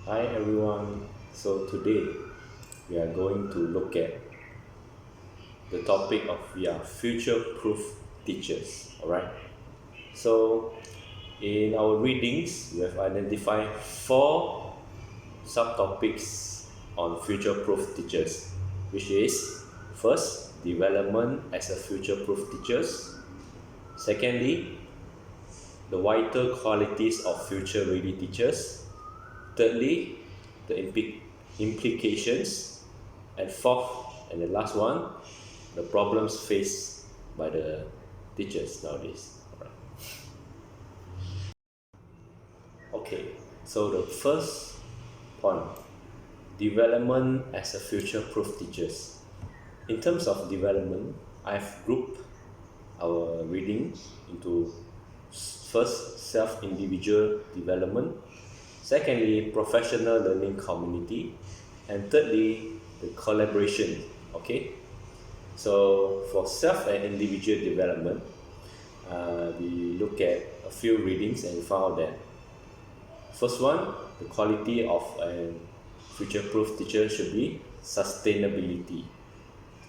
Hi everyone. So today we are going to look at the topic of future-proof teachers. All right. So in our readings, we have identified four subtopics on future-proof teachers, which is first development as a future-proof teachers. Secondly, the vital qualities of future-ready teachers. Thirdly, the implications, and fourth and the last one, the problems faced by the teachers nowadays. Alright. Okay, so the first point, development as a future-proof teachers. In terms of development, I've grouped our reading into first self-individual development, secondly professional learning community, and thirdly the collaboration. Okay, so for self and individual development, we look at a few readings and found that first one, the quality of a future-proof teacher should be sustainability.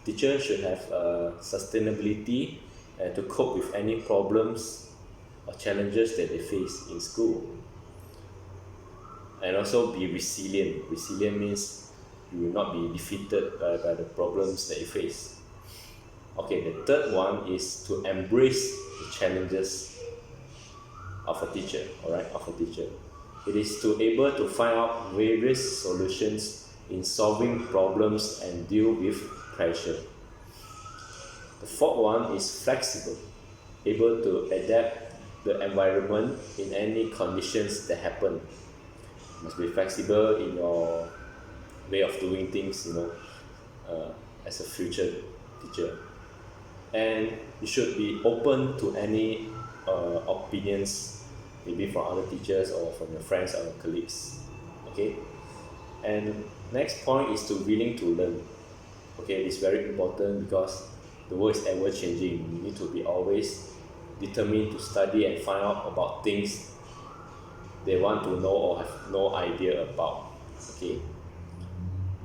Teacher should have sustainability to cope with any problems or challenges that they face in school, and also be resilient. Resilient means you will not be defeated by the problems that you face. Okay, the third one is to embrace the challenges of a teacher. All right, of a teacher, it is to able to find out various solutions in solving problems and deal with pressure. The fourth one is flexible, able to adapt the environment in any conditions that happen. You must be flexible in your way of doing things, as a future teacher. And you should be open to any opinions, maybe from other teachers or from your friends or your colleagues. Okay, and next point is to willing to learn. Okay, it's very important because the world is ever changing. You need to be always determined to study and find out about things they want to know or have no idea about. Okay,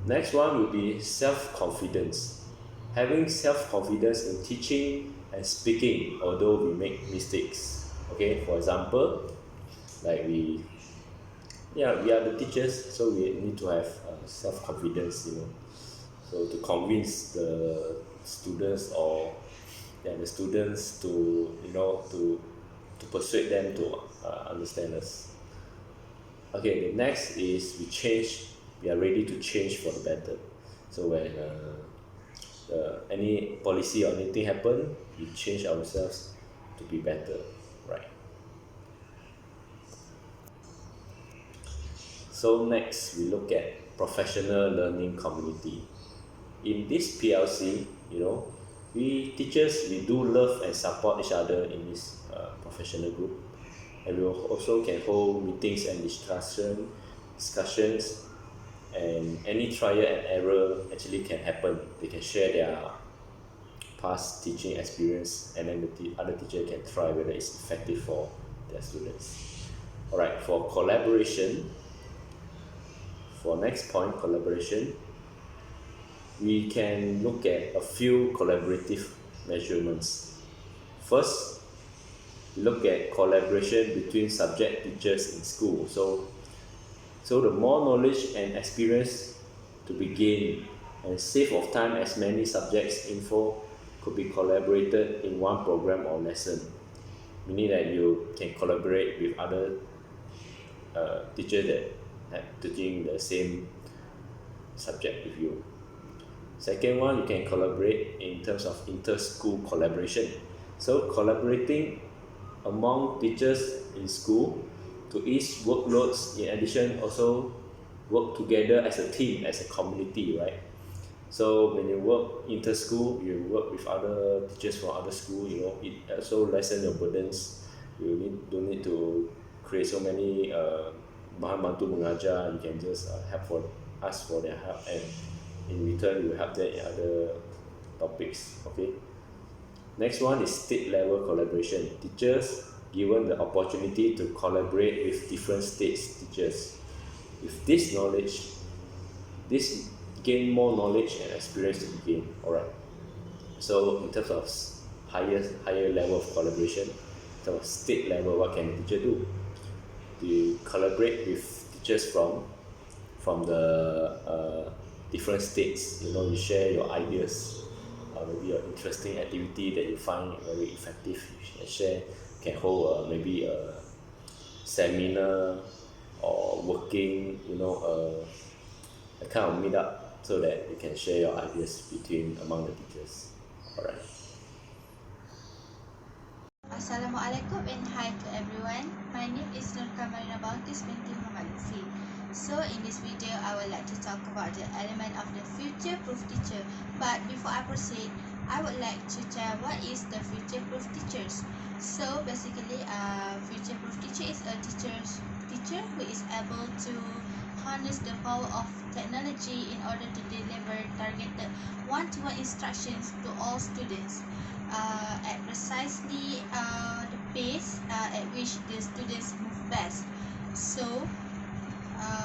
next one will be self-confidence. Having self-confidence in teaching and speaking, although we make mistakes. Okay, for example, like we are the teachers, so we need to have self-confidence, so to convince the students, or the students to to persuade them to understand us. Okay, the next is we are ready to change for the better. So when any policy or anything happen, we change ourselves to be better, right? So next we look at professional learning community. In this PLC, we teachers, we do love and support each other in this professional group, and we also can hold meetings and discussions, and any trial and error actually can happen. They can share their past teaching experience, and then the other teacher can try whether it's effective for their students. All right, for collaboration, for next point, collaboration, we can look at a few collaborative measurements. First, look at collaboration between subject teachers in school. So the more knowledge and experience to be gained and save of time, as many subjects info could be collaborated in one program or lesson, meaning that you can collaborate with other teachers that have teaching the same subject with you. Second one, you can collaborate in terms of inter-school collaboration. So collaborating among teachers in school to ease workloads, in addition also work together as a team, as a community, right? So when you work inter-school, you work with other teachers from other school, it also lessen your burdens. You don't need to create so many bahan bantu mengajar. You can just ask for their help, and in return you help them in other topics. Okay, next one is state level collaboration. Teachers given the opportunity to collaborate with different states teachers. with this knowledge, this gain more knowledge and experience to be gained. Alright. So in terms of higher level of collaboration, in terms of state level, what can the teacher do? To collaborate with teachers from the different states. You know, you share your ideas, maybe an interesting activity that you find very effective. You can share, can hold maybe a seminar or working, a kind of meet up so that you can share your ideas among the teachers. Alright. Assalamualaikum and hi to everyone. My name is Balqis binti Muhammad. So in this video, I would like to talk about the element of the future-proof teacher. But before I proceed, I would like to tell what is the future-proof teachers. So basically, future-proof teacher is a teacher who is able to harness the power of technology in order to deliver targeted one-to-one instructions to all students at precisely the pace at which the students move best. So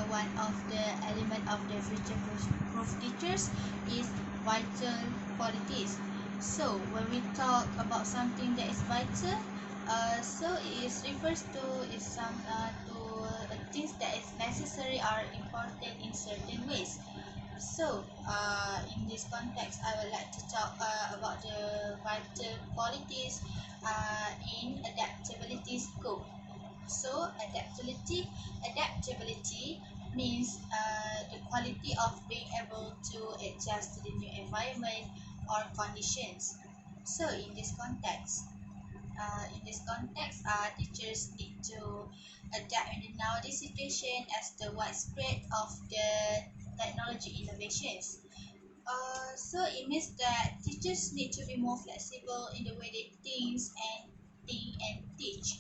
one of the element of the future-proof teachers is vital qualities. So when we talk about something that is vital, so it refers to things that is necessary or important in certain ways. So in this context, I would like to talk about the vital qualities in adaptability scope. So adaptability means the quality of being able to adjust to the new environment or conditions. So in this context, teachers need to adapt in the nowadays situation as the widespread of the technology innovations. So it means that teachers need to be more flexible in the way they think and teach.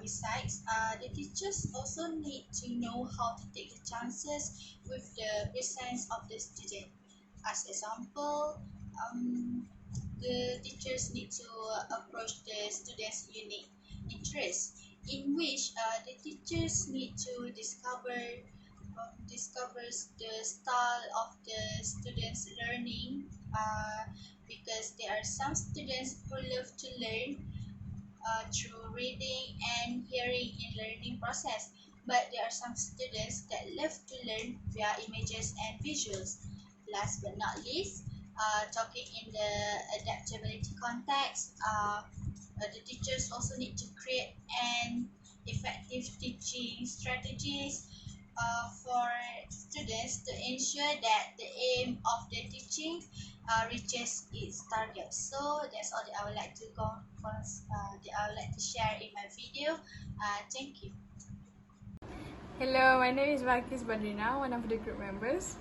Besides, the teachers also need to know how to take the chances with the presence of the student. As example, the teachers need to approach the students' unique interests, in which the teachers need to discovers the style of the students' learning, because there are some students who love to learn through reading and hearing in learning process, but there are some students that love to learn via images and visuals. Last but not least, talking in the adaptability context, the teachers also need to create an effective teaching strategies for students to ensure that the aim of the teaching reaches its target. So that's all that I would like to share in my video. Thank you. Hello, my name is Balqis, one of the group members.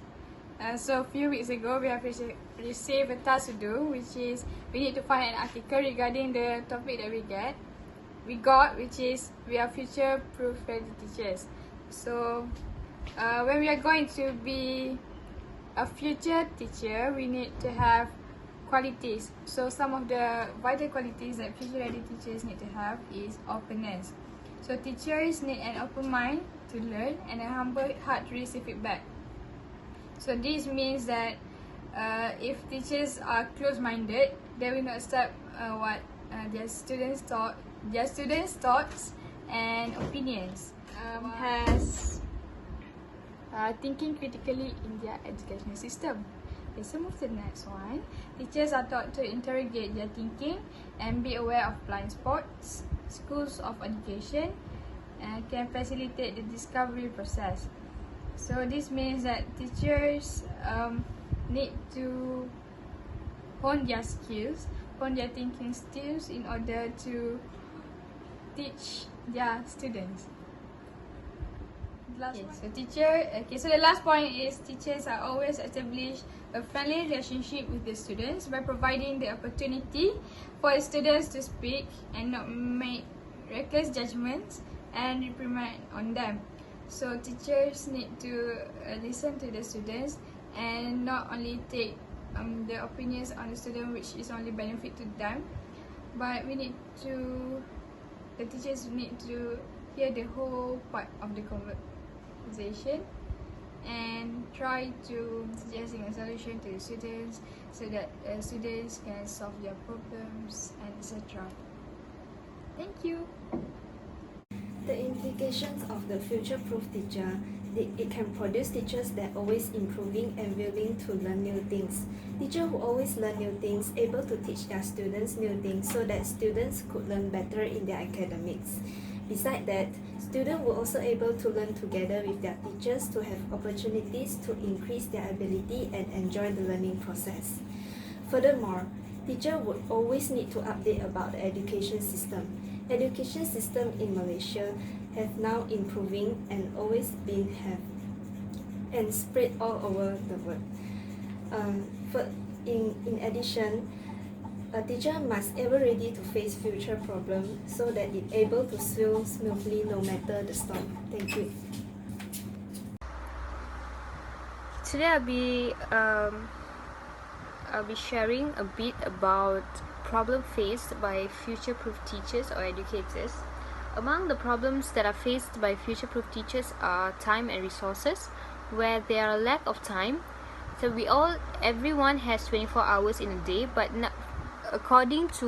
So a few weeks ago, we have received a task to do, which is we need to find an article regarding the topic that we got, which is we are future-proof ready teachers. So when we are going to be a future teacher, we need to have qualities. So some of the vital qualities that future-ready teachers need to have is openness. So teachers need an open mind to learn and a humble heart to receive feedback. So this means that if teachers are close-minded, they will not accept what their students' thoughts and opinions. Has thinking critically in their educational system. Okay, so move to the next one. Teachers are taught to interrogate their thinking and be aware of blind spots. Schools of education can facilitate the discovery process. So this means that teachers need to hone their thinking skills in order to teach their students. So the last point is teachers are always establish a friendly relationship with the students by providing the opportunity for the students to speak and not make reckless judgments and reprimand on them. So teachers need to listen to the students and not only take the opinions on the student which is only benefit to them, but the teachers need to hear the whole part of the conversation and try to suggesting a solution to the students so that students can solve their problems and etc. Thank you. The implications of the future-proof teacher, it can produce teachers that are always improving and willing to learn new things. Teachers who always learn new things, able to teach their students new things so that students could learn better in their academics. Besides that, students were also able to learn together with their teachers to have opportunities to increase their ability and enjoy the learning process. Furthermore, teachers would always need to update about the education system. Education system in Malaysia have now improving and always been and spread all over the world. In addition, a teacher must ever ready to face future problems so that it able to sail smoothly no matter the storm. Thank you. Today I'll be sharing a bit about problem faced by future-proof teachers or educators. Among the problems that are faced by future-proof teachers are time and resources, where there are lack of time. So everyone has 24 hours in a day, but according to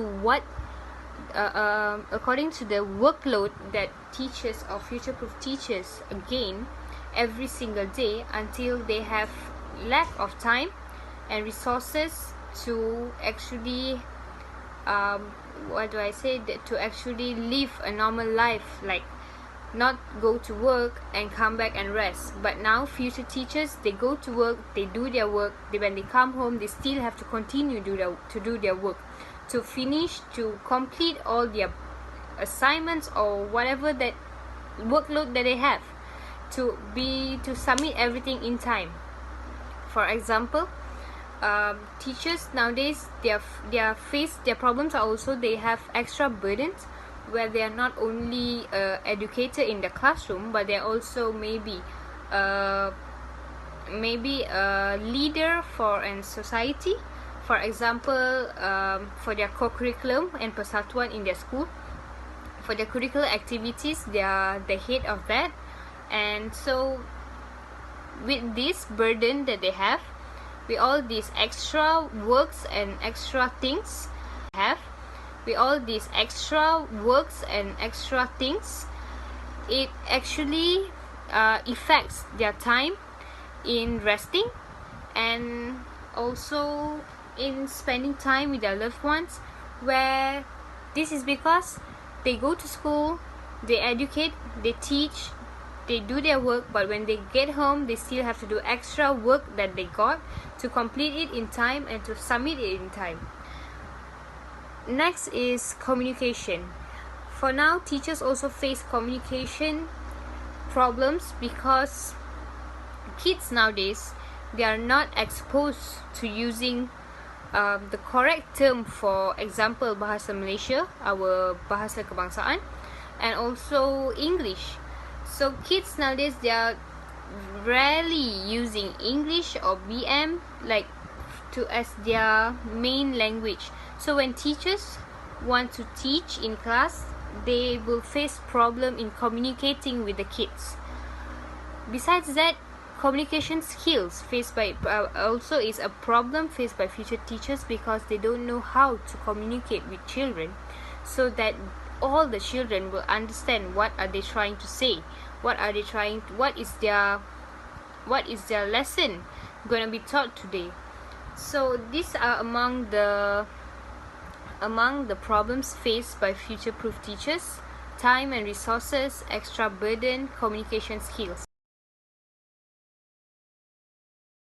the workload that teachers or future-proof teachers gain every single day, until they have lack of time and resources to actually to actually live a normal life, like not go to work and come back and rest. But now future teachers, they go to work, they do their work, when they come home they still have to continue to do their work, to complete all their assignments or whatever that workload that they have, to submit everything in time. For example, teachers nowadays, their problems are also they have extra burdens, where they are not only educator in the classroom, but they are also maybe a leader for a society. For example, for their co-curriculum and persatuan in their school, for their curricular activities, they are the head of that. And so with this burden that they have, with all these extra works and extra things it actually affects their time in resting and also in spending time with their loved ones, where this is because they go to school, they educate, they teach, they do their work, but when they get home they still have to do extra work that they got to complete it in time and to submit it in time. Next is communication. For now, teachers also face communication problems because kids nowadays, they are not exposed to using the correct term, for example bahasa Malaysia, our bahasa kebangsaan, and also English. So kids nowadays, they are rarely using English or BM as their main language. So when teachers want to teach in class, they will face problem in communicating with the kids. Besides that, communication skills faced by also is a problem faced by future teachers, because they don't know how to communicate with children so that all the children will understand what are they trying to say, what is their lesson going to be taught today. So these are among the problems faced by future-proof teachers: time and resources, extra burden, communication skills.